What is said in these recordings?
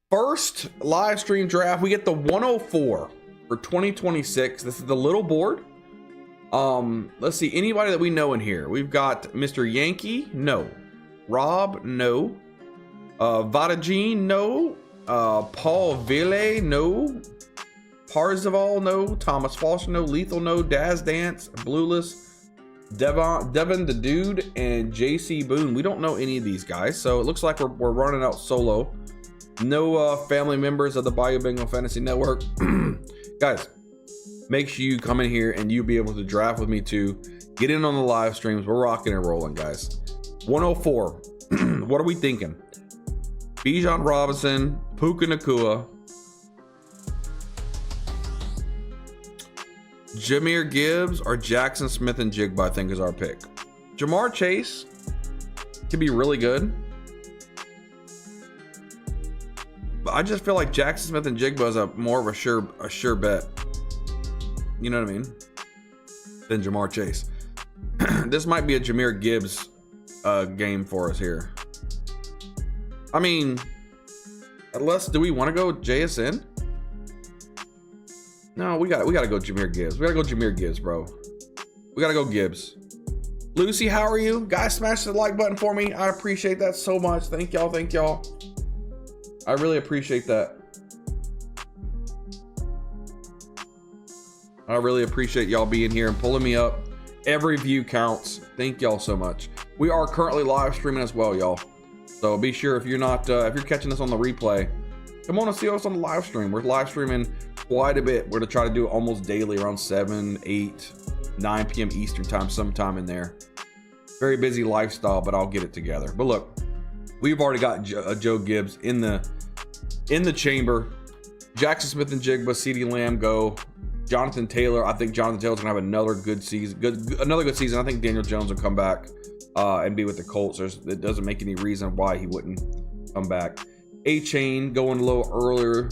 First live stream draft, we get the 104 for 2026. This is the little board. Let's see, anybody that we know in here. We've got Mr. Yankee, no. Rob, no. Vadagine, no. Paul Ville, no. Parzival, no. Thomas Foster, no. Lethal, no. Daz Dance, Blueless, Devin the Dude, and JC Boone. We don't know any of these guys, so it looks like we're running out solo. No family members of the Bayou Bingo Fantasy Network. Guys, make sure you come in here and you'll be able to draft with me too. Get in on the live streams. We're rocking and rolling, guys. 104. What are we thinking? Bijan Robinson, Puka Nacua, Jahmyr Gibbs, or Jackson Smith and Jigba, I think is our pick. Jamar Chase could be really good. But I just feel like Jackson Smith and Jigba is more of a sure bet. You know what I mean? Than Jamar Chase. This might be a Jahmyr Gibbs game for us here. I mean, unless, do we want to go JSN? No, we gotta go Jahmyr Gibbs. We gotta go Jahmyr Gibbs, bro. We gotta go Gibbs. Lucy, how are you? Guys, smash the like button for me. I appreciate that so much. Thank y'all. Thank y'all. I really appreciate that. I really appreciate y'all being here and pulling me up. Every view counts. Thank y'all so much. We are currently live streaming as well, y'all. So be sure if you're not, if you're catching this on the replay, come on and see us on the live stream. We're live streaming quite a bit. We're to try to do it almost daily around 7, 8, 9 p.m. Eastern time, sometime in there. Very busy lifestyle, but I'll get it together. But look, we've already got Joe Gibbs in the chamber. Jackson Smith and Jigba, CeeDee Lamb go. Jonathan Taylor, I think Jonathan Taylor's gonna have another good season. Another good season. I think Daniel Jones will come back and be with the Colts. It doesn't make any reason why he wouldn't come back. A-Chain going a little earlier.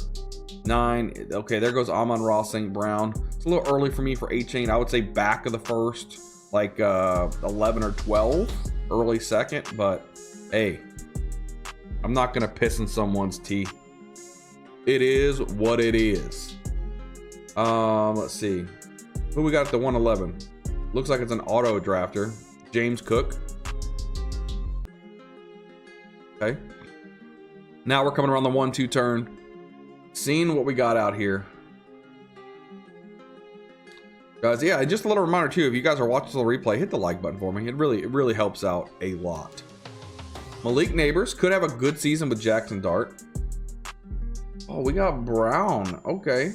9. Okay, there goes Amon-Ra St. Brown. It's a little early for me for A-Chain. I would say back of the first, like 11 or 12, early second. But hey, I'm not gonna piss in someone's tea. It is what it is. Let's see who we got at the 111. Looks like it's an auto drafter. James Cook. Okay, now we're coming around the 1-2 turn, seeing what we got out here, guys. Yeah, just a little reminder too, if you guys are watching the replay, hit the like button for me. It really helps out a lot. Malik Neighbors could have a good season with Jackson Dart. Oh, we got Brown. Okay,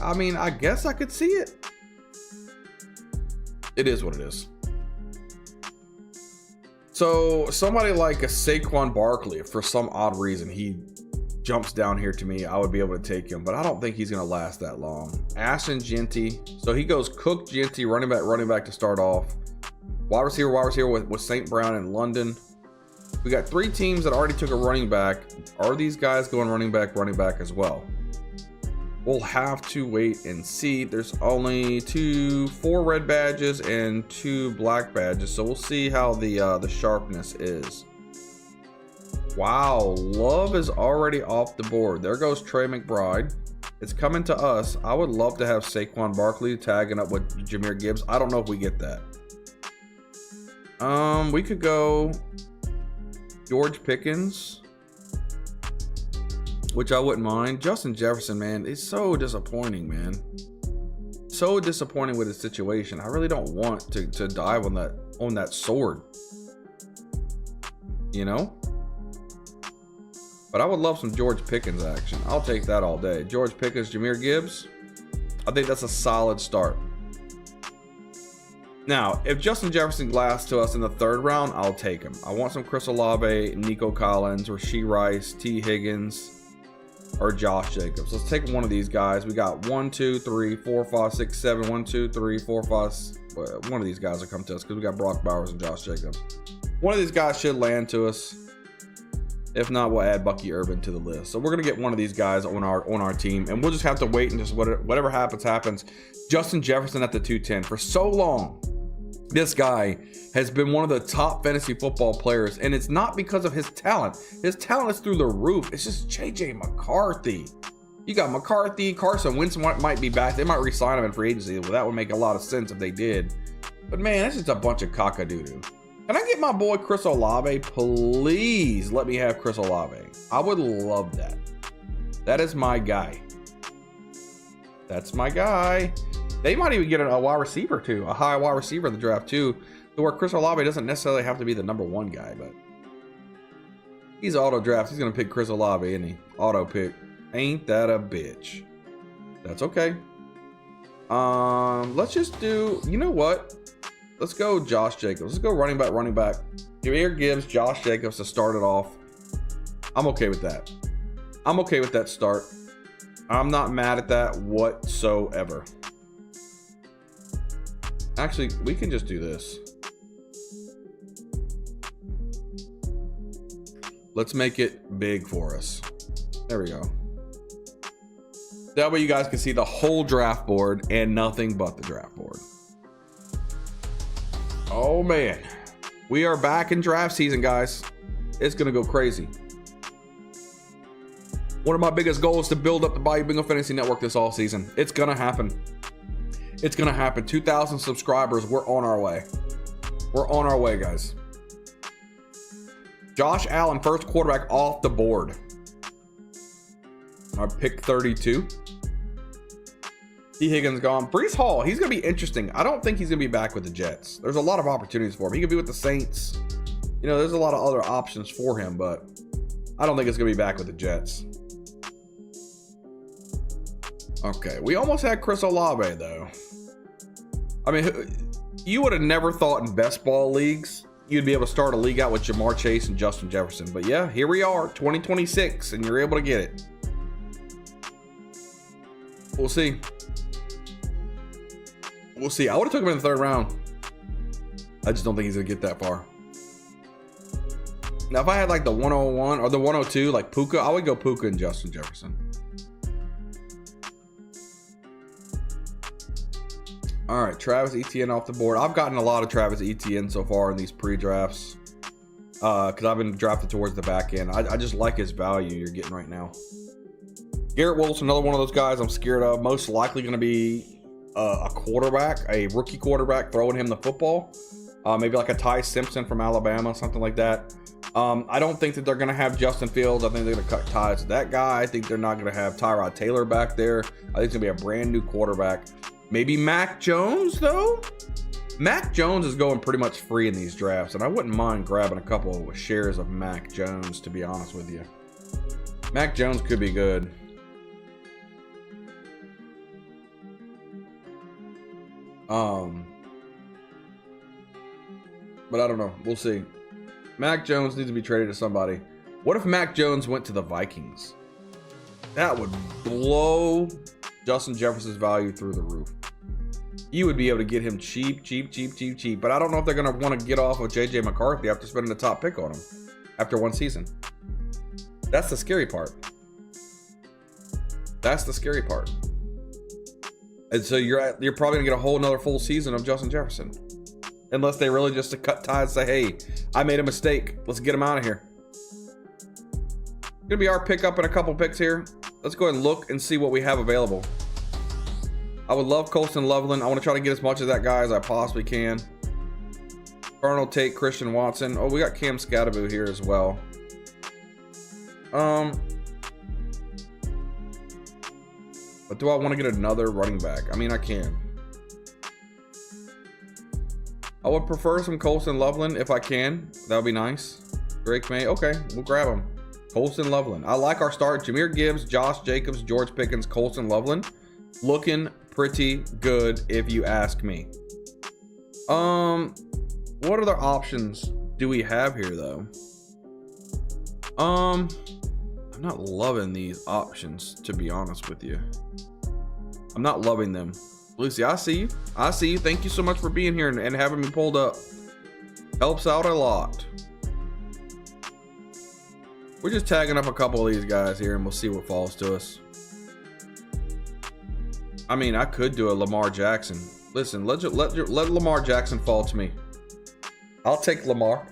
I mean, I guess I could see it. It is what it is. So somebody like a Saquon Barkley, if for some odd reason he jumps down here to me, I would be able to take him, but I don't think he's going to last that long. Ashton Jeanty. So he goes Cook, Jeanty, running back to start off. Wide receiver with St. Brown in London. We got 3 teams that already took a running back. Are these guys going running back as well? We'll have to wait and see. There's only 4 red badges and 2 black badges, so we'll see how the sharpness is. Wow, Love is already off the board. There goes Trey McBride. It's coming to us. I would love to have Saquon Barkley tagging up with Jahmyr Gibbs. I don't know if we get that. We could go George Pickens, which I wouldn't mind. Justin Jefferson, man, it's so disappointing, man. So disappointing with his situation. I really don't want to dive on that sword, you know? But I would love some George Pickens action. I'll take that all day. George Pickens, Jahmyr Gibbs. I think that's a solid start. Now, if Justin Jefferson lasts to us in the 3rd round, I'll take him. I want some Chris Olave, Nico Collins, Rashee Rice, T. Higgins, or Josh Jacobs. Let's take one of these guys. We got 1, 2, 3, 4, 5, 6, 7. 1, 2, 3, 4, 5. One of these guys will come to us because we got Brock Bowers and Josh Jacobs. One of these guys should land to us. If not, we'll add Bucky Urban to the list. So we're gonna get one of these guys on our team, and we'll just have to wait and just whatever happens. Justin Jefferson at the 210 for so long. This guy has been one of the top fantasy football players, and it's not because of his talent. His talent is through the roof. It's just JJ McCarthy. You got McCarthy, Carson Wentz might be back. They might re-sign him in free agency. Well, that would make a lot of sense if they did. But man, that's just a bunch of cock-a-doodle. Can I get my boy Chris Olave? Please let me have Chris Olave. I would love that. That is my guy. That's my guy. They might even get a wide receiver too, a high wide receiver in the draft too, to where Chris Olave doesn't necessarily have to be the #1 guy, but he's auto draft. He's gonna pick Chris Olave, isn't he? Auto pick. Ain't that a bitch? That's okay. Let's just do. You know what? Let's go Josh Jacobs. Let's go running back. Jameer Gibbs, Josh Jacobs to start it off. I'm okay with that. I'm okay with that start. I'm not mad at that whatsoever. Actually, we can just do this. Let's make it big for us. There we go. That way you guys can see the whole draft board and nothing but the draft board. Oh man, we are back in draft season, guys. It's gonna go crazy. One of my biggest goals is to build up the Bayou Bingo Fantasy Network this all season. It's gonna happen. It's gonna happen. 2,000 subscribers. We're on our way. We're on our way, guys. Josh Allen, first quarterback off the board. Our pick 32. T. Higgins gone. Breece Hall, he's going to be interesting. I don't think he's going to be back with the Jets. There's a lot of opportunities for him. He could be with the Saints. You know, there's a lot of other options for him, but I don't think it's going to be back with the Jets. Okay, we almost had Chris Olave, though. I mean, you would have never thought in best ball leagues you'd be able to start a league out with Jamar Chase and Justin Jefferson. But yeah, here we are, 2026, and you're able to get it. We'll see. We'll see. I would have took him in the 3rd round. I just don't think he's going to get that far. Now, if I had like the 101 or the 102, like Puka, I would go Puka and Justin Jefferson. All right, Travis Etienne off the board. I've gotten a lot of Travis Etienne so far in these pre-drafts because I've been drafted towards the back end. I just like his value you're getting right now. Garrett Wilson, another one of those guys I'm scared of. Most likely going to be a quarterback, a rookie quarterback throwing him the football. Maybe like a Ty Simpson from Alabama, something like that. I don't think that they're going to have Justin Fields. I think they're going to cut ties to that guy. I think they're not going to have Tyrod Taylor back there. I think it's going to be a brand new quarterback. Maybe Mac Jones, though? Mac Jones is going pretty much free in these drafts, and I wouldn't mind grabbing a couple of shares of Mac Jones, to be honest with you. Mac Jones could be good. But I don't know. We'll see. Mac Jones needs to be traded to somebody. What if Mac Jones went to the Vikings? That would blow Justin Jefferson's value through the roof. You would be able to get him cheap. But I don't know if they're going to want to get off of JJ McCarthy after spending the top pick on him after one season. That's the scary part. That's the scary part. And so you're probably going to get a whole another full season of Justin Jefferson. Unless they really just to cut ties and say, hey, I made a mistake. Let's get him out of here. It's going to be our pickup in a couple picks here. Let's go ahead and look and see what we have available. I would love Colston Loveland. I want to try to get as much of that guy as I possibly can. Arnold Tate, Christian Watson. Oh, we got Cam Scatterbo here as well. But do I want to get another running back? I mean, I can. I would prefer some Colston Loveland if I can. That would be nice. Drake May. Okay, we'll grab him. Colston Loveland. I like our start. Jameer Gibbs, Josh Jacobs, George Pickens, Colston Loveland. Looking pretty good if you ask me. What other options do we have here though? I'm not loving these options, to be honest with you. I'm not loving them. Lucy, I see you. I see you. Thank you so much for being here and having me pulled up. Helps out a lot. We're just tagging up a couple of these guys here and we'll see what falls to us. I mean, I could do a Lamar Jackson. Listen, let Lamar Jackson fall to me. I'll take Lamar.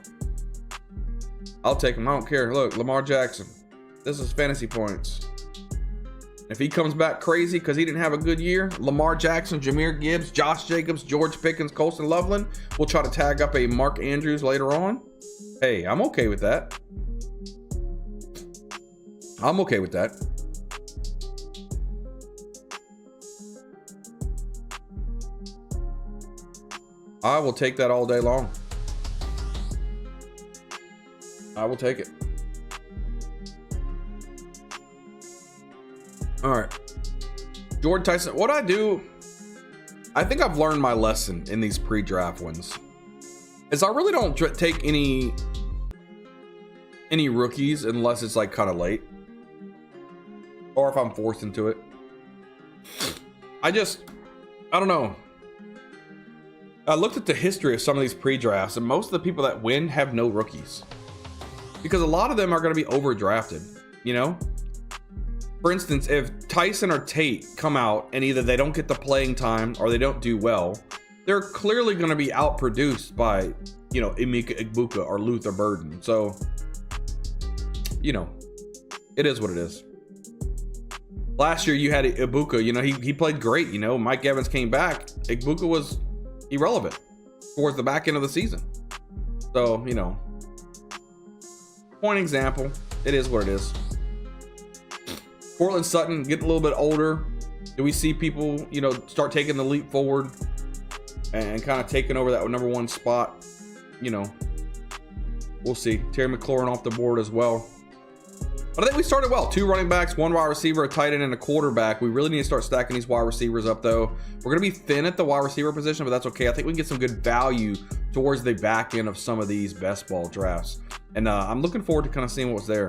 I'll take him. I don't care. Look, Lamar Jackson. This is fantasy points. If he comes back crazy because he didn't have a good year, Lamar Jackson, Jahmyr Gibbs, Josh Jacobs, George Pickens, Colston Loveland, we'll try to tag up a Mark Andrews later on. Hey, I'm okay with that. I'm okay with that. I will take that all day long. I will take it. All right. Jordan Tyson, what I do, I think I've learned my lesson in these pre-draft ones, is I really don't take any rookies unless it's like kind of late, or if I'm forced into it. I don't know. I looked at the history of some of these pre-drafts, and most of the people that win have no rookies, because a lot of them are going to be overdrafted, you know? For instance, if Tyson or Tate come out and either they don't get the playing time or they don't do well, they're clearly going to be outproduced by, you know, Emeka Egbuka or Luther Burden. So, you know, it is what it is. Last year you had Egbuka, you know, he played great. You know, Mike Evans came back. Egbuka was irrelevant towards the back end of the season. So, you know, point example, it is what it is. Cortland Sutton getting a little bit older. Do we see people, you know, start taking the leap forward and kind of taking over that number one spot? You know, we'll see. Terry McLaurin off the board as well. But I think we started well. 2 running backs, 1 wide receiver, a tight end, and a quarterback. We really need to start stacking these wide receivers up, though. We're going to be thin at the wide receiver position, but that's okay. I think we can get some good value towards the back end of some of these best ball drafts. And I'm looking forward to kind of seeing what's there.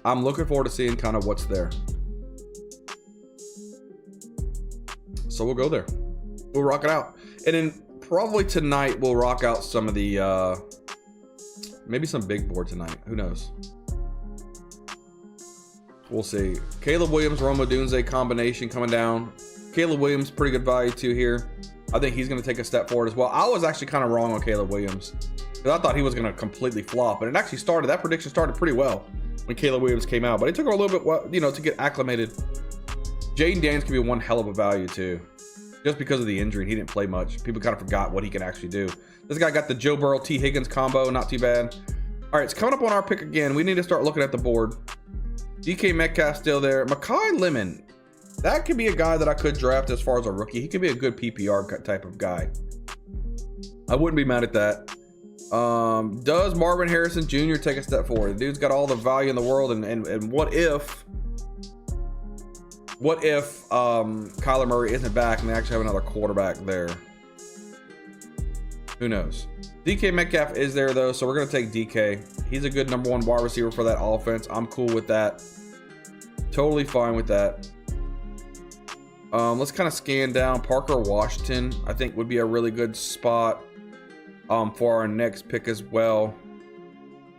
I'm looking forward to seeing kind of what's there. So we'll go there. We'll rock it out. And then probably tonight we'll rock out some of the, maybe some big board tonight. Who knows? We'll see. Caleb Williams, Rome Odunze combination coming down. Caleb Williams, pretty good value too here. I think he's going to take a step forward as well. I was actually kind of wrong on Caleb Williams, because I thought he was going to completely flop. But it actually started, that prediction started pretty well when Caleb Williams came out, but it took her a little bit, you know, to get acclimated. Jaden Daniels could be one hell of a value too, just because of the injury. He didn't play much. People kind of forgot what he can actually do. This guy got the Joe Burrow, T. Higgins combo, not too bad. All right, it's coming up on our pick again. We need to start looking at the board. DK Metcalf still there. Makai Lemon, that could be a guy that I could draft as far as a rookie. He could be a good PPR type of guy. I wouldn't be mad at that. Does Marvin Harrison Jr. take a step forward? The dude's got all the value in the world, and what if Kyler Murray isn't back and they actually have another quarterback there? Who knows? DK Metcalf is there though, so we're gonna take DK. He's a good number 1 wide receiver for that offense. I'm cool with that. Totally fine with that. Let's kind of scan down. Parker Washington, I think, would be a really good spot for our next pick as well.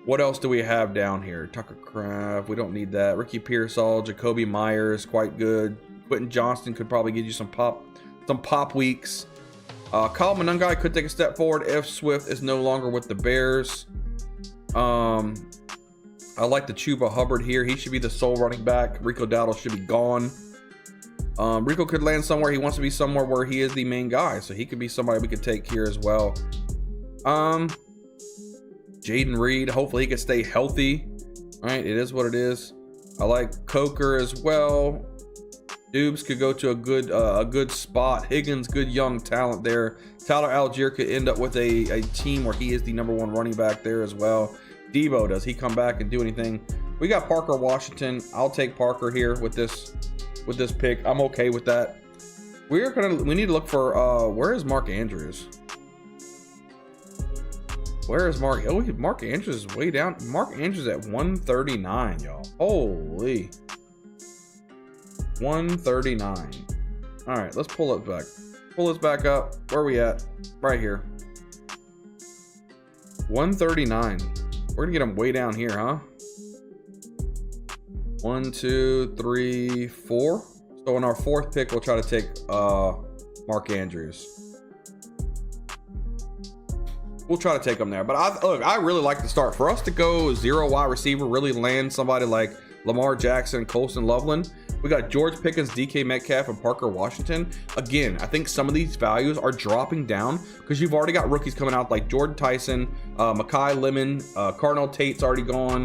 What else do we have down here? Tucker Kraft, we don't need that. Ricky Pearsall, Jacoby Myers, quite good. Quentin Johnston could probably give you some pop weeks. Kyle Monangai could take a step forward if Swift is no longer with the Bears. I like the Chuba Hubbard here. He should be the sole running back. Rico Dowdle should be gone. Rico could land somewhere. He wants to be somewhere where he is the main guy, so he could be somebody we could take here as well. Jaden Reed, hopefully he can stay healthy. All right, it is what it is. I like Coker as well. Dubes could go to a good spot. Higgins, good young talent there. Tyler Algier could end up with a team where he is the number 1 running back there as well. Debo, does he come back and do anything? We got Parker Washington. I'll take Parker here with this pick. I'm okay with that. We need to look for where is Mark Andrews? Where is Mark? Oh, Mark Andrews is way down. Mark Andrews at 139, y'all. Holy. 139. All right, let's pull it back. Pull this back up. Where are we at? Right here. 139. We're gonna get him way down here, huh? 1, 2, 3, 4. So in our 4th pick, we'll try to take Mark Andrews. We'll try to take him there. But I really like the start. For us to go 0 wide receiver, really land somebody like Lamar Jackson, Colston Loveland. We got George Pickens, DK Metcalf, and Parker Washington. Again, I think some of these values are dropping down because you've already got rookies coming out like Jordan Tyson, Mekhi Lemon, Cardinal Tate's already gone.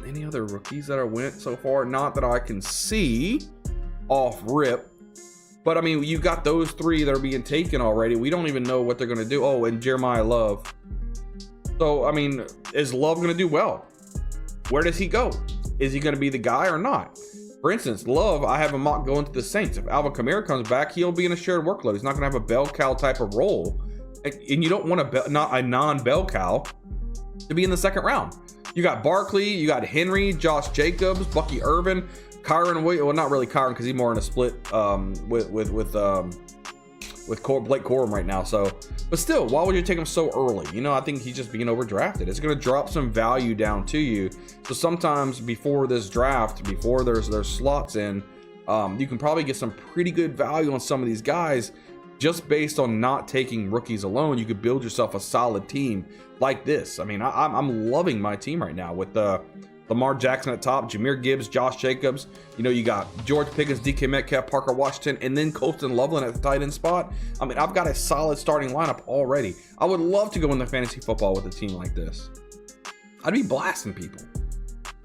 Any other rookies that are went so far? Not that I can see off rip. But I mean, you got those 3 that are being taken already. We don't even know what they're going to do. Oh, and Jeremiah Love. So, I mean, is Love going to do well? Where does he go? Is he going to be the guy or not? For instance, Love, I have a mock going to the Saints. If Alvin Kamara comes back, he'll be in a shared workload. He's not going to have a bell cow type of role. And you don't want a non-bell cow to be in the second round. You got Barkley, you got Henry, Josh Jacobs, Bucky Irvin, Kyron Williams. Well, not really Kyron because he's more in a split with Blake Corum right now. So, but still, why would you take him so early? You know, I think he's just being overdrafted. It's going to drop some value down to you. So sometimes before this draft, before there's slots in, you can probably get some pretty good value on some of these guys just based on not taking rookies alone. You could build yourself a solid team like this. I mean, I'm loving my team right now with Lamar Jackson at top, Jahmyr Gibbs, Josh Jacobs. You know, you got George Pickens, DK Metcalf, Parker Washington, and then Colston Loveland at the tight end spot. I mean, I've got a solid starting lineup already. I would love to go into fantasy football with a team like this. I'd be blasting people.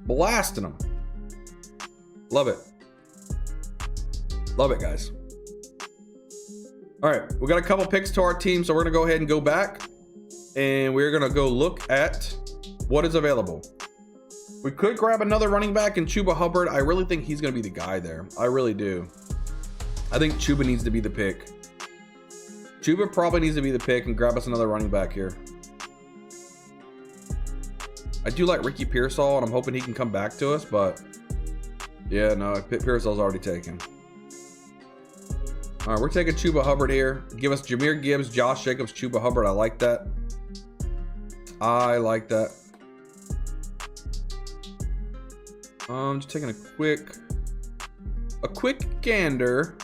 Blasting them. Love it. Love it, guys. All right, we got a couple picks to our team, so we're going to go ahead and go back, and we're going to go look at what is available. We could grab another running back in Chuba Hubbard. I really think he's going to be the guy there. I really do. I think Chuba needs to be the pick. Chuba probably needs to be the pick and grab us another running back here. I do like Ricky Pearsall, and I'm hoping he can come back to us, but yeah, no, Pearsall's already taken. All right, we're taking Chuba Hubbard here. Give us Jahmyr Gibbs, Josh Jacobs, Chuba Hubbard. I like that. I like that. Just taking a quick gander.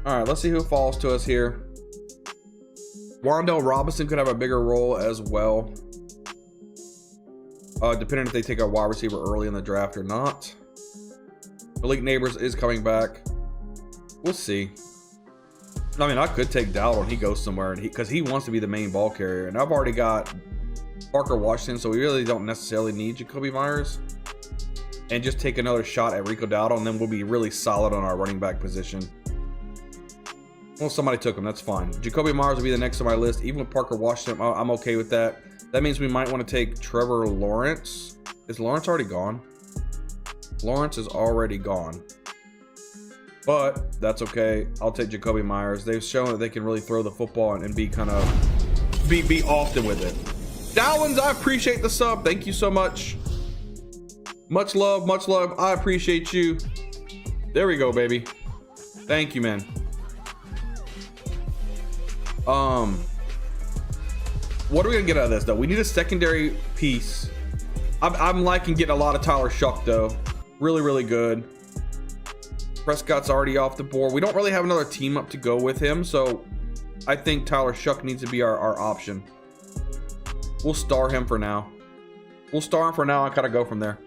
All right, let's see who falls to us here. Wan'Dale Robinson could have a bigger role as well. Depending if they take a wide receiver early in the draft or not. Malik Neighbors is coming back. We'll see. I mean, I could take Dowdle and he goes somewhere, and because he wants to be the main ball carrier. And I've already got Parker Washington, so we really don't necessarily need Jacoby Myers. And just take another shot at Rico Dowdle, and then we'll be really solid on our running back position. Well, somebody took him. That's fine. Jacoby Myers will be the next on my list. Even with Parker Washington, I'm okay with that. That means we might want to take Trevor Lawrence. Is Lawrence already gone? Lawrence is already gone. But that's okay. I'll take Jacoby Myers. They've shown that they can really throw the football and be kind of be often with it. Dowlins, I appreciate the sub. Thank you so much. Much love, much love. I appreciate you. There we go, baby. Thank you, man. What are we gonna get out of this though? We need a secondary piece. I'm liking getting a lot of Tyler Shuck though. Really, really good. Prescott's already off the board. We don't really have another team up to go with him, so I think Tyler Shuck needs to be our option. We'll star him for now. We'll star him for now and kind of go from there.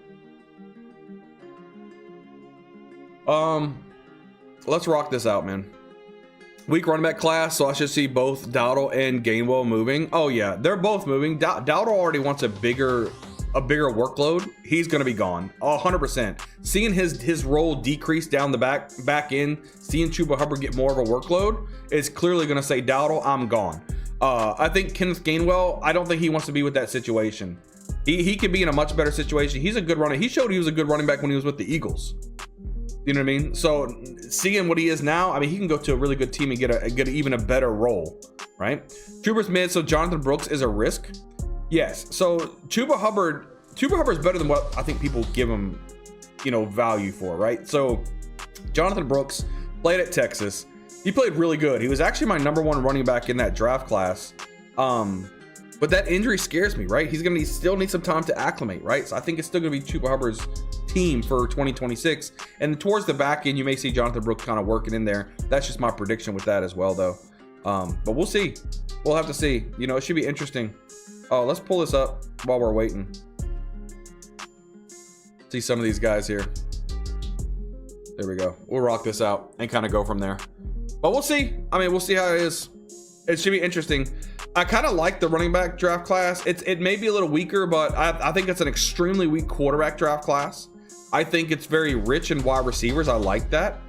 Let's rock this out, man. Weak running back class, so I should see both Dowdle and Gainwell moving. Oh yeah, they're both moving. Dowdle already wants a bigger workload. He's gonna be gone 100%. Seeing his role decrease down the back end, seeing Chuba Hubbard get more of a workload is clearly gonna say, Dowdle, I'm gone. I think Kenneth Gainwell, I don't think he wants to be with that situation. He could be in a much better situation. He's a good runner. He showed he was a good running back when he was with the Eagles. You know what I mean? So seeing what he is now, I mean, he can go to a really good team and get even a better role, right? Chuba's mid, so Jonathan Brooks is a risk. Yes. So Chuba Hubbard's better than what I think people give him, value for, right? So Jonathan Brooks played at Texas. He played really good. He was actually my #1 running back in that draft class. But that injury scares me, right? He's gonna still need some time to acclimate, right? So I think it's still gonna be Chuba Hubbard's team for 2026. And towards the back end, you may see Jonathan Brooks kind of working in there. That's just my prediction with that as well, though. But we'll see. We'll have to see. You know, it should be interesting. Oh, let's pull this up while we're waiting. See some of these guys here. There we go. We'll rock this out and kind of go from there. But we'll see. I mean, we'll see how it is. It should be interesting. I kind of like the running back draft class. It may be a little weaker, but I think it's an extremely weak quarterback draft class. I think it's very rich in wide receivers. I like that.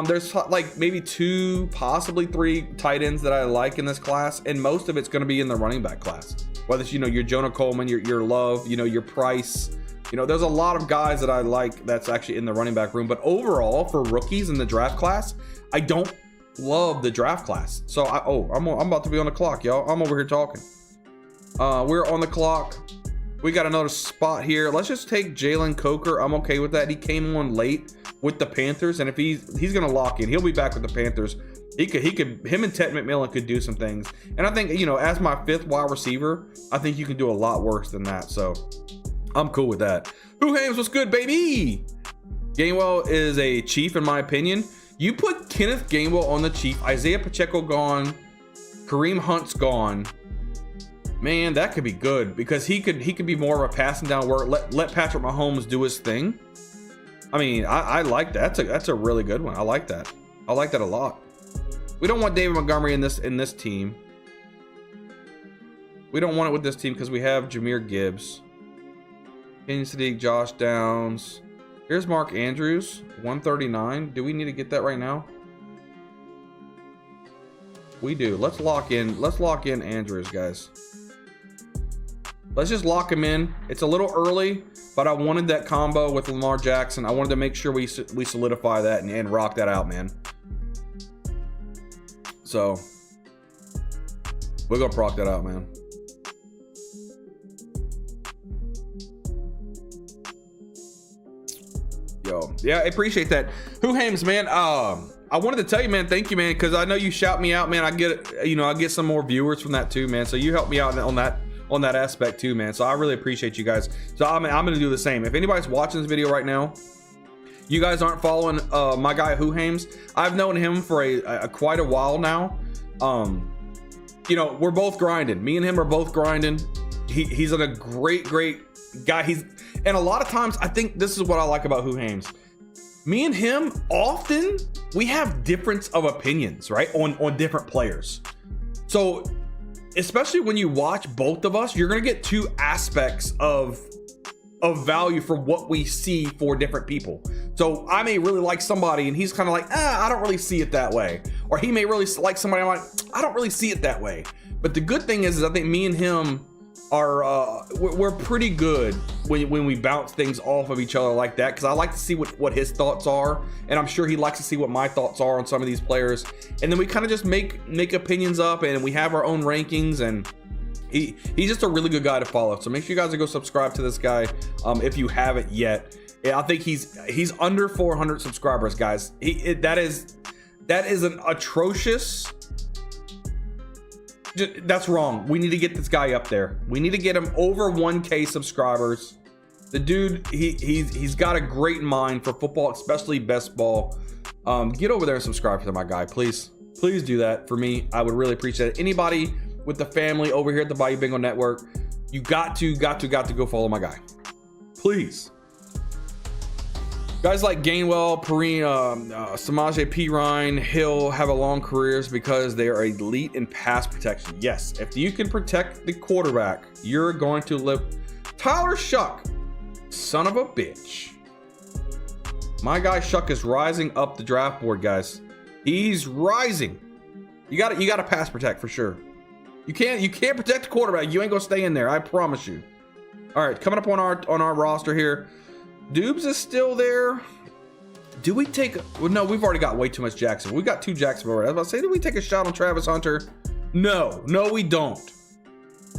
There's like maybe 2, possibly 3 tight ends that I like in this class, and most of it's going to be in the running back class. Whether it's, you know, your Jonah Coleman, your Love, you know, your Price. You know, there's a lot of guys that I like that's actually in the running back room. But overall, for rookies in the draft class, I don't love the draft class. So I'm about to be on the clock, y'all. I'm over here talking. We're on the clock. We got another spot here. Let's just take Jalen Coker. I'm okay with that. He came on late with the Panthers, and if he's gonna lock in, he'll be back with the Panthers. Him and Ted McMillan could do some things. And I think, you know, as my 5th wide receiver, I think you can do a lot worse than that. So I'm cool with that. Who Hames, what's good, baby? Gainwell is a Chief, in my opinion. You put Kenneth Gainwell on the Chief, Isaiah Pacheco gone, Kareem Hunt's gone. Man, that could be good because he could be more of a passing down work. Let Patrick Mahomes do his thing. I mean, I like that. That's a really good one. I like that. I like that a lot. We don't want David Montgomery in this team. We don't want it with this team because we have Jahmyr Gibbs, Kenyon Sadiq, Josh Downs. Here's Mark Andrews, 139. Do we need to get that right now? We do. Let's lock in Andrews, guys. Let's just lock him in. It's a little early, but I wanted that combo with Lamar Jackson. I wanted to make sure we solidify that and rock that out, man. So we're gonna rock that out, man. Yo, yeah, I appreciate that. Who Hames, man. I wanted to tell you, man, thank you, man, because I know you shout me out, man. I get some more viewers from that too, man. So you helped me out on that aspect too, man. So I really appreciate you guys. So I'm gonna do the same. If anybody's watching this video right now, you guys aren't following my guy Who Hames. I've known him for quite a while now. You know, we're both grinding. Me and him are both grinding. He's a great guy. And a lot of times, I think this is what I like about Who Hames. Me and him, often we have difference of opinions, right, on different players. So especially when you watch both of us, you're gonna get 2 aspects of value for what we see for different people. So I may really like somebody and he's kind of like, I don't really see it that way. Or he may really like somebody, I'm like, I don't really see it that way. But the good thing is I think me and him are we're pretty good when we bounce things off of each other like that, because I like to see what his thoughts are, and I'm sure he likes to see what my thoughts are on some of these players, and then we kind of just make opinions up, and we have our own rankings, and he's just a really good guy to follow. So make sure you guys go subscribe to this guy if you haven't yet. I think he's under 400 subscribers, guys. That is an atrocious. That's wrong. We need to get this guy up there. We need to get him over 1K subscribers. The dude, he's got a great mind for football, especially best ball. Get over there and subscribe to my guy, please. Please do that for me. I would really appreciate it. Anybody with the family over here at the Bayou Bingo Network, you got to go follow my guy, please. Guys like Gainwell, Samaje Perine, Hill have a long careers because they are elite in pass protection. Yes, if you can protect the quarterback, you're going to live. Tyler Shuck, son of a bitch. My guy Shuck is rising up the draft board, guys. He's rising. You got to pass protect for sure. You can't protect the quarterback. You ain't gonna stay in there. I promise you. All right, coming up on our roster here. Dubes is still there. Do we take? Well, no, we've already got way too much Jackson. We got 2 Jackson already. I was about to say, do we take a shot on Travis Hunter? No, we don't.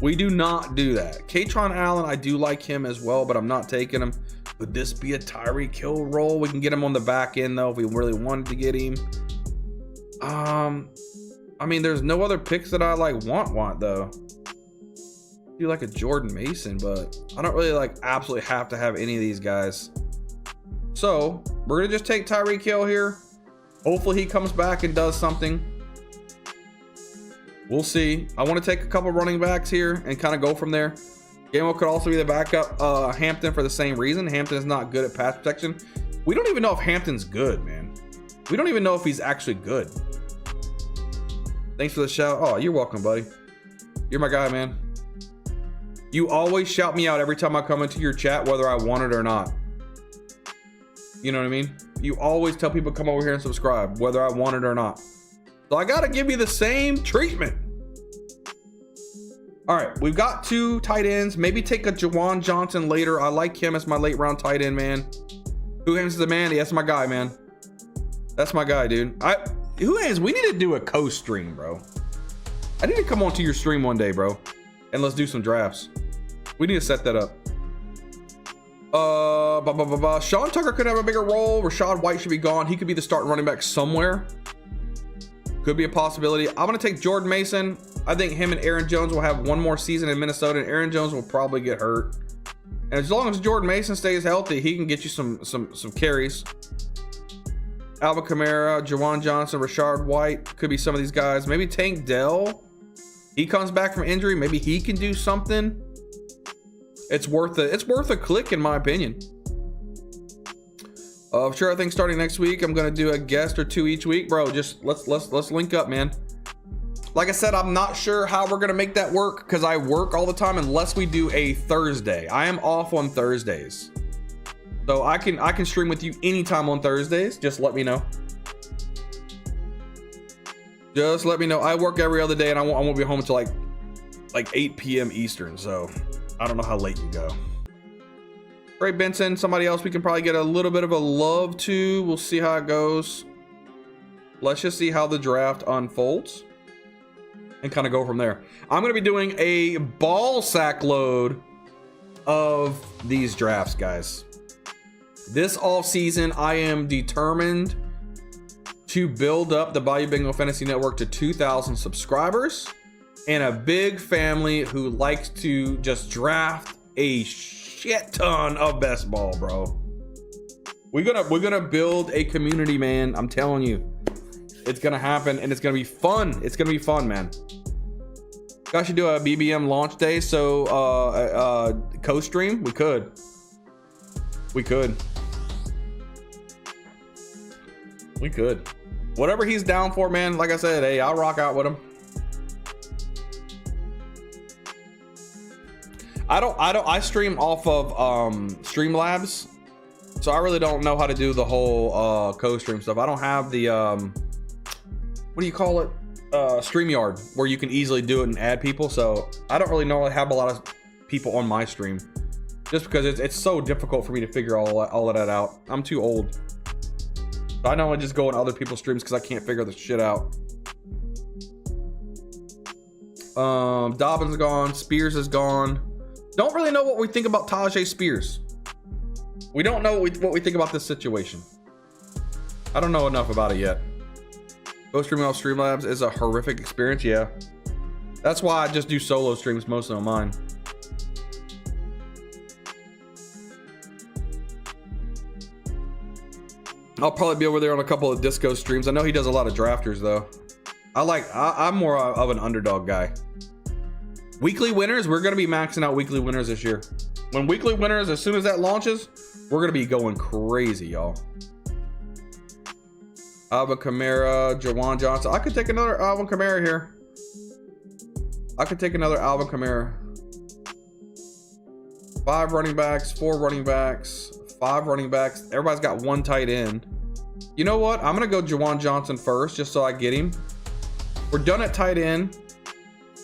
We do not do that. Katron Allen, I do like him as well, but I'm not taking him. Would this be a Tyreek Hill role? We can get him on the back end though if we really wanted to get him. I mean, there's no other picks that I want though. Do like a Jordan Mason, but I don't really like absolutely have to have any of these guys. So we're gonna just take Tyreek Hill here. Hopefully he comes back and does something. We'll see. I want to take a couple running backs here and kind of go from there. Gamble could also be the backup. Hampton for the same reason. Hampton is not good at pass protection. We don't even know if Hampton's good, man. We don't even know if he's actually good. Thanks for the shout. Oh, you're welcome, buddy. You're my guy, man. You always shout me out every time I come into your chat, whether I want it or not. You know what I mean? You always tell people to come over here and subscribe, whether I want it or not. So I gotta give you the same treatment. All right, we've got 2 tight ends. Maybe take a Juwan Johnson later. I like him as my late round tight end, man. Who Hames is the man? Yeah, that's my guy, man. That's my guy, dude. Who Hames? We need to do a co-stream, bro. I need to come onto your stream one day, bro, and let's do some drafts. We need to set that up. Sean Tucker could have a bigger role. Rashad White should be gone. He could be the starting running back somewhere. Could be a possibility. I'm going to take Jordan Mason. I think him and Aaron Jones will have one more season in Minnesota, and Aaron Jones will probably get hurt. And as long as Jordan Mason stays healthy, he can get you some carries. Alvin Kamara, Juwan Johnson, Rashad White could be some of these guys. Maybe Tank Dell. He comes back from injury. Maybe he can do something. It's worth a click, in my opinion. Sure, I think starting next week, I'm gonna do a guest or 2 each week, bro. Just let's link up, man. Like I said, I'm not sure how we're gonna make that work because I work all the time unless we do a Thursday. I am off on Thursdays, so I can stream with you anytime on Thursdays. Just let me know. Just let me know. I work every other day, and I won't be home until like 8 p.m. Eastern. So I don't know how late you go. Trey Benson, somebody else we can probably get a little bit of a love to. We'll see how it goes. Let's just see how the draft unfolds and kind of go from there. I'm going to be doing a ball sack load of these drafts, guys. This off season, I am determined to build up the Bayou Bingo Fantasy Network to 2,000 subscribers and a big family who likes to just draft a shit ton of best ball, bro. We're gonna build a community, man. I'm telling you, it's gonna happen, and it's gonna be fun. It's gonna be fun, man. Guys should do a BBM launch day. So co-stream. We could. Whatever he's down for, man. Like I said, hey, I'll rock out with him. I stream off of Streamlabs, so I really don't know how to do the whole co-stream stuff. I don't have the what do you call it, StreamYard, where you can easily do it and add people. So I don't really normally have a lot of people on my stream, just because it's so difficult for me to figure all of that out. I'm too old. So I normally just go on other people's streams because I can't figure this shit out. Dobbins is gone. Spears is gone. Don't really know what we think about Tajay Spears. We don't know what we think about this situation. I don't know enough about it yet. Go streaming off Streamlabs is a horrific experience. Yeah, that's why I just do solo streams mostly on mine. I'll probably be over there on a couple of disco streams. I know he does a lot of drafters though. I'm more of an underdog guy. Weekly winners, we're going to be maxing out weekly winners this year. When weekly winners, as soon as that launches, we're going to be going crazy, y'all. Alvin Kamara, Juwan Johnson. I could take another Alvin Kamara here. I could take another Alvin Kamara. 5 running backs, 4 running backs, 5 running backs. Everybody's got 1 tight end. You know what? I'm going to go Juwan Johnson first, just so I get him. We're done at tight end.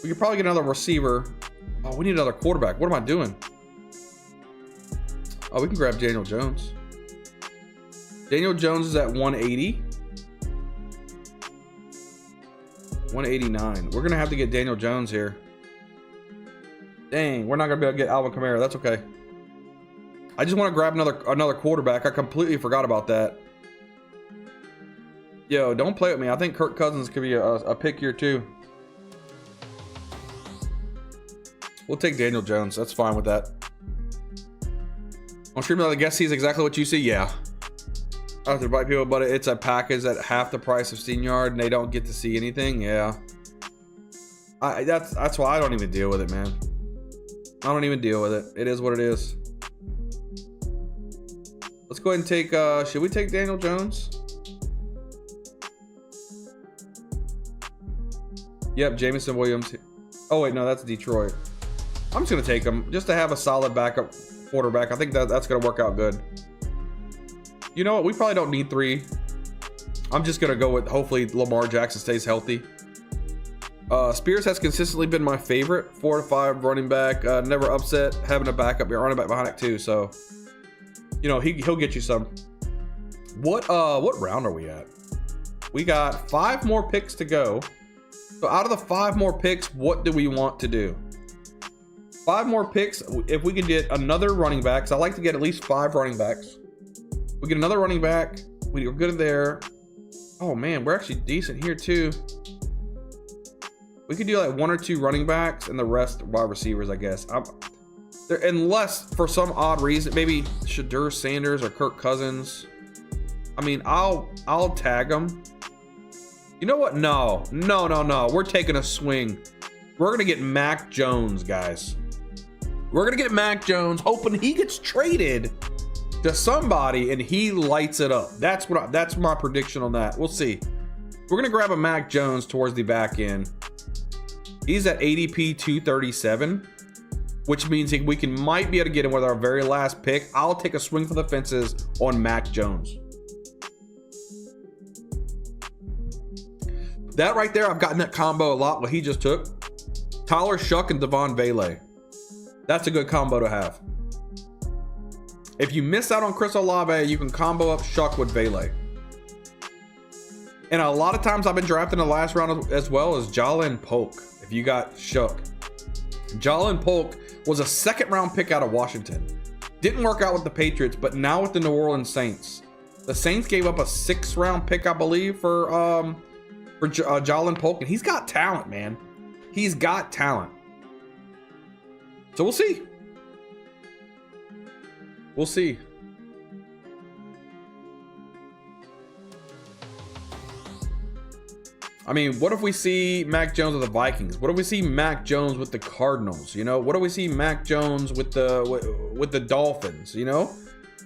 We could probably get another receiver. Oh, we need another quarterback. What am I doing? Oh, we can grab Daniel Jones. Daniel Jones is at 180. 189. We're going to have to get Daniel Jones here. Dang, we're not going to be able to get Alvin Kamara. That's okay. I just want to grab another quarterback. I completely forgot about that. Yo, don't play with me. I think Kirk Cousins could be a pick here too. We'll take Daniel Jones. That's fine with that. On stream, I guess he's exactly what you see. Yeah. I have to invite people, but it's a package at half the price of StreamYard, and they don't get to see anything. Yeah. That's why I don't even deal with it, man. I don't even deal with it. It is what it is. Let's go ahead and take, should we take Daniel Jones? Yep, Jameson Williams. Oh wait, no, that's Detroit. I'm just gonna take him just to have a solid backup quarterback. I think that's gonna work out good. You know what? We probably don't need 3. I'm just gonna go with hopefully Lamar Jackson stays healthy. Spears has consistently been my favorite 4 to 5 running back. Never upset having a backup, your running back behind it too. So, you know, he'll get you some. What round are we at? We got 5 more picks to go. So out of the 5 more picks, what do we want to do? 5 more picks. If we can get another running back, so I like to get at least 5 running backs. We get another running back. We're good there. Oh man, we're actually decent here too. We could do like 1 or 2 running backs and the rest wide receivers, I guess. Unless for some odd reason, maybe Shadur Sanders or Kirk Cousins. I mean, I'll tag them. You know what? No. We're taking a swing. We're gonna get Mac Jones, guys. We're gonna get Mac Jones, hoping he gets traded to somebody and he lights it up. That's my prediction on that. We'll see. We're gonna grab a Mac Jones towards the back end. He's at ADP 237, which means we might be able to get him with our very last pick. I'll take a swing for the fences on Mac Jones. That right there, I've gotten that combo a lot. What he just took, Tyler Shuck and Devon Vele. That's a good combo to have. If you miss out on Chris Olave, you can combo up Shuck with Vele. And a lot of times I've been drafting in the last round as well as Jalen Polk. If you got Shuck, Jalen Polk was a 2nd round pick out of Washington. Didn't work out with the Patriots, but now with the New Orleans Saints. The Saints gave up a 6th round pick, I believe, for Jalen Polk, and he's got talent, man. He's got talent. So we'll see. We'll see. I mean, what if we see Mac Jones with the Vikings? What if we see Mac Jones with the Cardinals? You know, what if we see Mac Jones with the Dolphins? You know,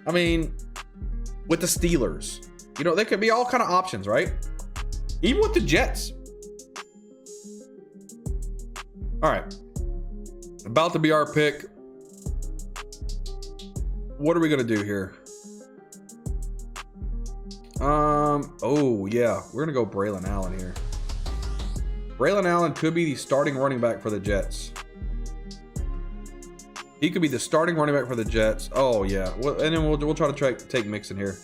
I mean, with the Steelers. You know, there could be all kind of options, right? Even with the Jets. All right. About to be our pick. What are we going to do here? Oh, yeah. We're going to go Braylon Allen here. Braylon Allen could be the starting running back for the Jets. He could be the starting running back for the Jets. Oh, yeah. Well, and then we'll try to take Mixon here.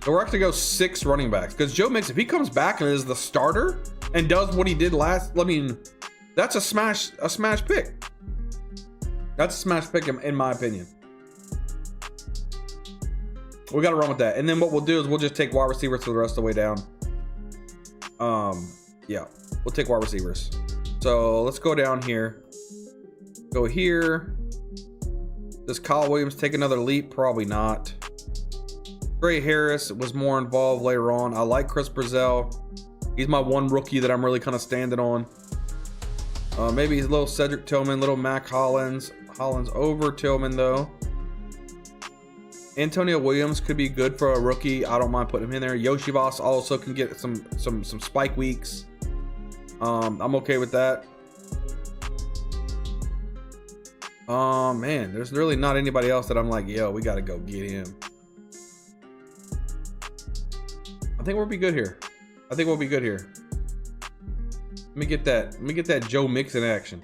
So we're actually going to go 6 running backs. Because Joe Mixon, if he comes back and is the starter and does what he did last, I mean, that's a smash pick. That's a smash pick in my opinion. We got to run with that. And then what we'll do is we'll just take wide receivers for the rest of the way down. Yeah, we'll take wide receivers. So let's go down here. Go here. Does Kyle Williams take another leap? Probably not. Trey Harris was more involved later on. I like Chris Brazell. He's my one rookie that I'm really kind of standing on. Maybe he's a little Cedric Tillman, little Mac Hollins. Hollins over Tillman though. Antonio Williams could be good for a rookie. I don't mind putting him in there. Yoshi Voss also can get some spike weeks. I'm okay with that. Man, there's really not anybody else that I'm like, yo, we got to go get him. I think we'll be good here. Let me get that Joe Mixon action.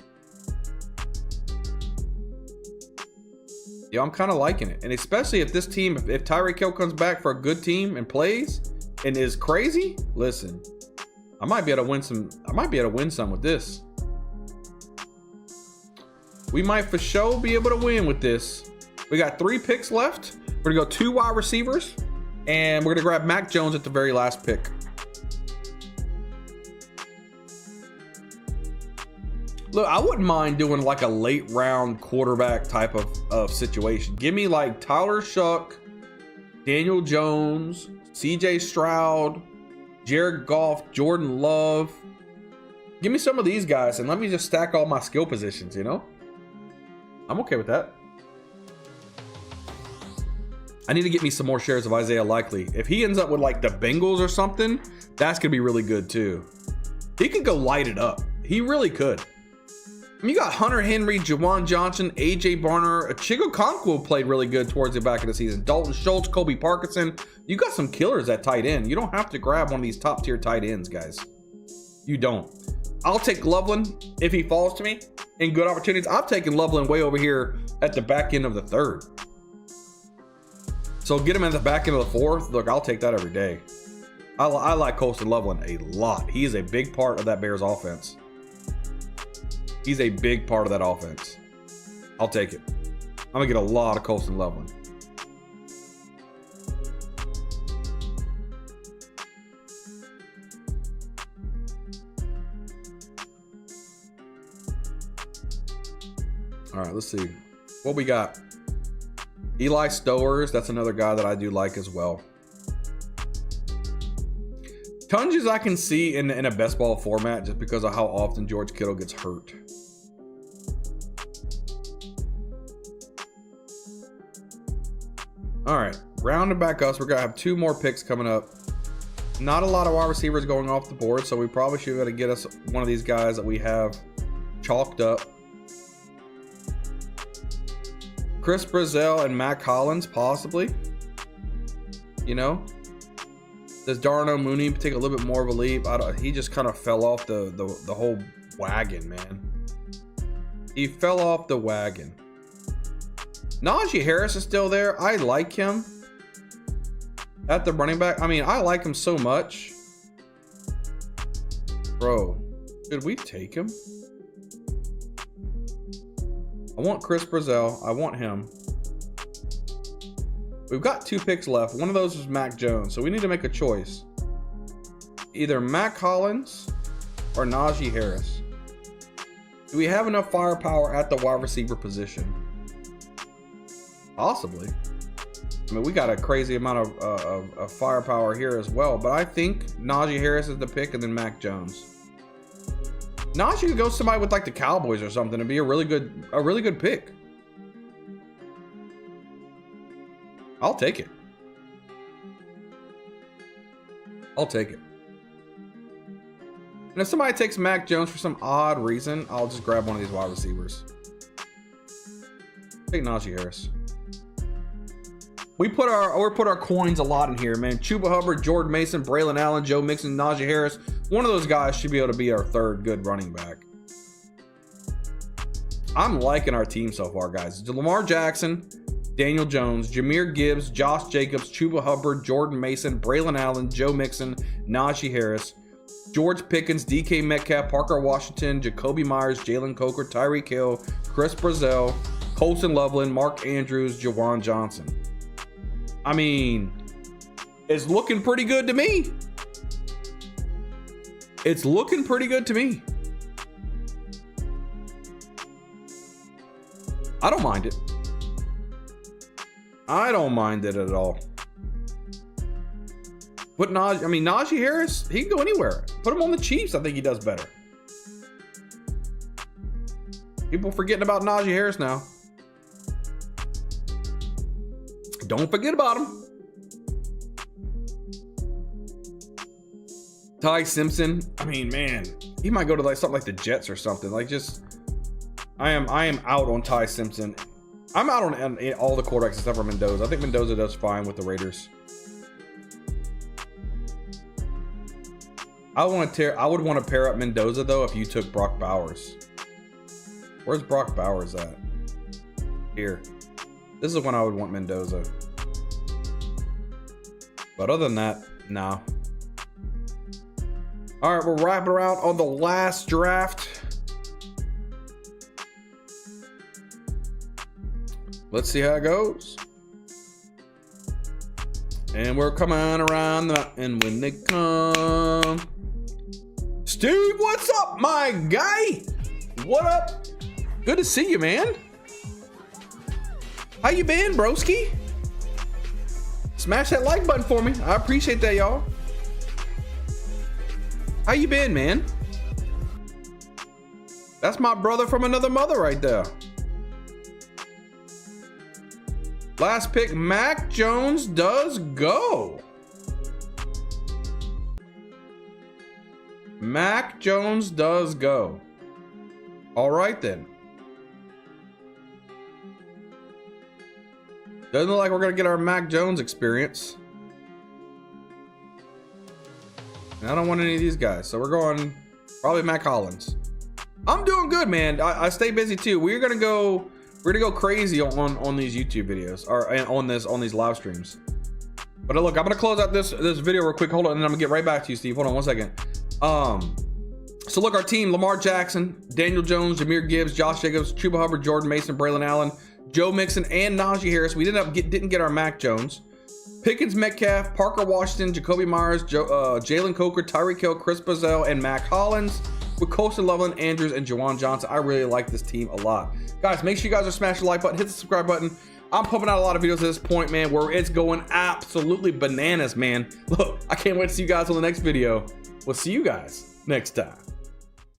Yo, I'm kind of liking it. And especially if this team, if Tyreek Hill comes back for a good team and plays and is crazy, listen, I might be able to win some with this. We might for sure be able to win with this. We got 3 picks left. We're gonna go 2 wide receivers, and we're gonna grab Mac Jones at the very last pick. Look, I wouldn't mind doing like a late round quarterback type of situation. Give me like Tyler Shuck, Daniel Jones, CJ Stroud, Jared Goff, Jordan Love. Give me some of these guys and let me just stack all my skill positions, you know? I'm okay with that. I need to get me some more shares of Isaiah Likely. If he ends up with like the Bengals or something, that's going to be really good too. He could go light it up. He really could. I mean, you got Hunter Henry, Jawan Johnson, AJ Barner, Chigo Okonkwo played really good towards the back of the season. Dalton Schultz, Kobe Parkinson. You got some killers at tight end. You don't have to grab one of these top tier tight ends, guys. You don't. I'll take Loveland if he falls to me in good opportunities. I'm taking Loveland way over here at the back end of the third. So get him at the back end of the fourth. Look, I'll take that every day. I like Colston Loveland a lot. He is a big part of that Bears offense. He's a big part of that offense. I'll take it. I'm gonna get a lot of Colston Loveland. All right, let's see what we got. Eli Stowers, that's another guy that I do like as well. Tunges I can see in a best ball format just because of how often George Kittle gets hurt. All right, rounding back us, we're gonna have two more picks coming up. Not a lot of wide receivers going off the board, so we probably should be able to get us one of these guys that we have chalked up. Chris Brazell and Matt Collins, possibly. You know, does Darnell Mooney take a little bit more of a leap? He just kind of fell off the whole wagon, man. He fell off the wagon. Najee Harris is still there. I like him at the running back. I mean, I like him so much. Bro, should we take him? I want Chris Brazell. I want him. We've got two picks left. One of those is Mac Jones. So we need to make a choice. Either Mac Collins or Najee Harris. Do we have enough firepower at the wide receiver position? Possibly. I mean, we got a crazy amount of firepower here as well. But I think Najee Harris is the pick and then Mac Jones. Najee could go somebody with like the Cowboys or something and be a really good pick. I'll take it. I'll take it. And if somebody takes Mac Jones for some odd reason, I'll just grab one of these wide receivers. Take Najee Harris. We put our coins a lot in here, man. Chuba Hubbard, Jordan Mason, Braylon Allen, Joe Mixon, Najee Harris. One of those guys should be able to be our third good running back. I'm liking our team so far, guys. Lamar Jackson, Daniel Jones, Jahmyr Gibbs, Josh Jacobs, Chuba Hubbard, Jordan Mason, Braylon Allen, Joe Mixon, Najee Harris, George Pickens, DK Metcalf, Parker Washington, Jacoby Myers, Jalen Coker, Tyreek Hill, Chris Brazell, Colston Loveland, Mark Andrews, Jawan Johnson. I mean, it's looking pretty good to me. It's looking pretty good to me. I don't mind it. I don't mind it at all. Put Najee Harris, he can go anywhere. Put him on the Chiefs. I think he does better. People forgetting about Najee Harris now. Don't forget about him. Ty Simpson. I mean, man, he might go to like something like the Jets or something. Like, just I am out on Ty Simpson. I'm out on all the quarterbacks except for Mendoza. I think Mendoza does fine with the Raiders. I would want to pair up Mendoza though if you took Brock Bowers. Where's Brock Bowers at? Here. This is when I would want Mendoza. But other than that, no. All right, we're wrapping around on the last draft. Let's see how it goes. And we're coming around the mountain when they come. Steve, what's up, my guy? what up? Good to see you, man. How you been, broski? Smash that like button for me. I appreciate that, y'all. How you been, man? That's my brother from another mother right there. Last pick, Mac Jones does go. Mac Jones does go. All right then. Doesn't look like we're gonna get our Mac Jones experience. And I don't want any of these guys, so we're going probably Mac Hollins. I'm doing good, man. I stay busy too. We're gonna go crazy on these YouTube videos or on these live streams. But look, I'm gonna close out this video real quick. Hold on, and I'm gonna get right back to you, Steve. Hold on 1 second. So look, our team: Lamar Jackson, Daniel Jones, Jahmyr Gibbs, Josh Jacobs, Chuba Hubbard, Jordan Mason, Braylon Allen, Joe Mixon, and Najee Harris. We didn't get our Mac Jones. Pickens, Metcalf, Parker Washington, Jacoby Myers, Jalen Coker, Tyreek Hill, Chris Bozell, and Mac Hollins, with Colston Loveland, Andrews, and Jawan Johnson. I really like this team a lot. Guys, make sure you guys are smashing the like button, hit the subscribe button. I'm pumping out a lot of videos at this point, man, where it's going absolutely bananas, man. Look, I can't wait to see you guys on the next video. We'll see you guys next time.